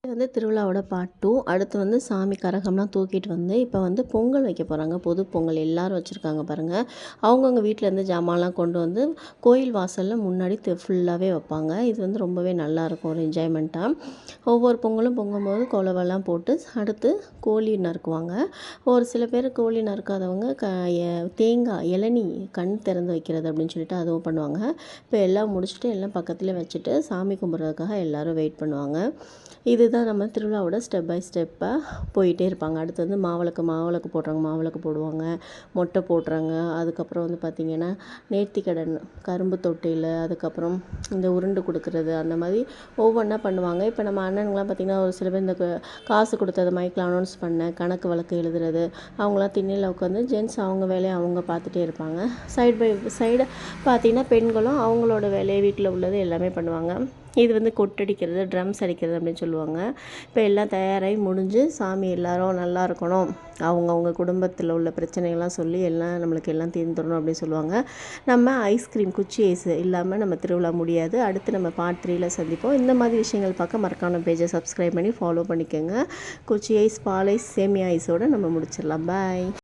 வந்து திருவிழாவோட பார்ட் 2. அடுத்து வந்து சாமி கரகம்லாம் தூக்கிட்டு வந்து இப்போ வந்து பொங்கல் வைக்க போகிறாங்க. பொது பொங்கல் எல்லாரும் வச்சுருக்காங்க பாருங்கள். அவங்கவுங்க வீட்டிலேருந்து ஜாமான்லாம் கொண்டு வந்து கோயில் வாசலில் முன்னாடி ஃபுல்லாகவே வைப்பாங்க. இது வந்து ரொம்பவே நல்லாயிருக்கும், ஒரு என்ஜாய்மெண்ட்டாக. ஒவ்வொரு பொங்கலும் பொங்கும்போது குலவெல்லாம் போட்டு அடுத்து கோழி நறுக்குவாங்க. ஒரு சில பேர் கோழி நறுக்காதவங்க தேங்காய் இளநீ கண் திறந்து வைக்கிறது அப்படின்னு சொல்லிட்டு அதுவும் பண்ணுவாங்க. இப்போ எல்லாம் முடிச்சுட்டு எல்லாம் பக்கத்துலேயே வச்சுட்டு சாமி கும்பிட்றதுக்காக எல்லோரும் வெயிட் பண்ணுவாங்க. இதுதான் நம்ம திருவிழாவோட ஸ்டெப் பை ஸ்டெப்பாக போயிட்டே இருப்பாங்க. அடுத்து வந்து மாவிளக்கு போடுறாங்க, மாவிளக்கு போடுவாங்க, மொட்டை போடுறாங்க. அதுக்கப்புறம் வந்து பார்த்திங்கன்னா நேர்த்திக்கடன், கரும்பு தொட்டியில், அதுக்கப்புறம் இந்த உருண்டு கொடுக்குறது, அந்த மாதிரி ஒவ்வொன்றா பண்ணுவாங்க. இப்போ நம்ம அண்ணனுங்களாம் பார்த்திங்கன்னா ஒரு சில பேர் இந்த காசு கொடுத்தது மைக்கில் அனௌன்ஸ் பண்ண கணக்கு வழக்கு எழுதுறது, அவங்களாம் திண்ணையில் உட்காந்து ஜென்ட்ஸ் அவங்க வேலையை அவங்க பார்த்துட்டே இருப்பாங்க. சைடு பை சைடு பார்த்திங்கன்னா பெண்களும் அவங்களோட வேலையை வீட்டில் உள்ளது எல்லாமே பண்ணுவாங்க. இது வந்து கொட்டடிக்கிறது, ட்ரம்ஸ் அடிக்கிறது அப்படின்னு சொல்லுவாங்க. இப்போ எல்லாம் தயாராகி முடிஞ்சு சாமி எல்லோரும் நல்லா இருக்கணும், அவங்கவுங்க குடும்பத்தில் உள்ள பிரச்சனைகள்லாம் சொல்லி எல்லாம் நம்மளுக்கு எல்லாம் தீர்ந்துடணும் அப்படின்னு சொல்லுவாங்க. நம்ம ஐஸ்கிரீம் குச்சி ஐஸ் இல்லாமல் நம்ம திருவிழா முடியாது. அடுத்து நம்ம பார்ட் 3ல் சந்திப்போம். இந்த மாதிரி விஷயங்கள் பார்க்க மறக்காம பேஜை சப்ஸ்கிரைப் பண்ணி ஃபாலோ பண்ணிக்கோங்க. குச்சி ஐஸ், பால் ஐஸ், சேமியா ஐஸோடு நம்ம முடிச்சிடலாம். பாய்.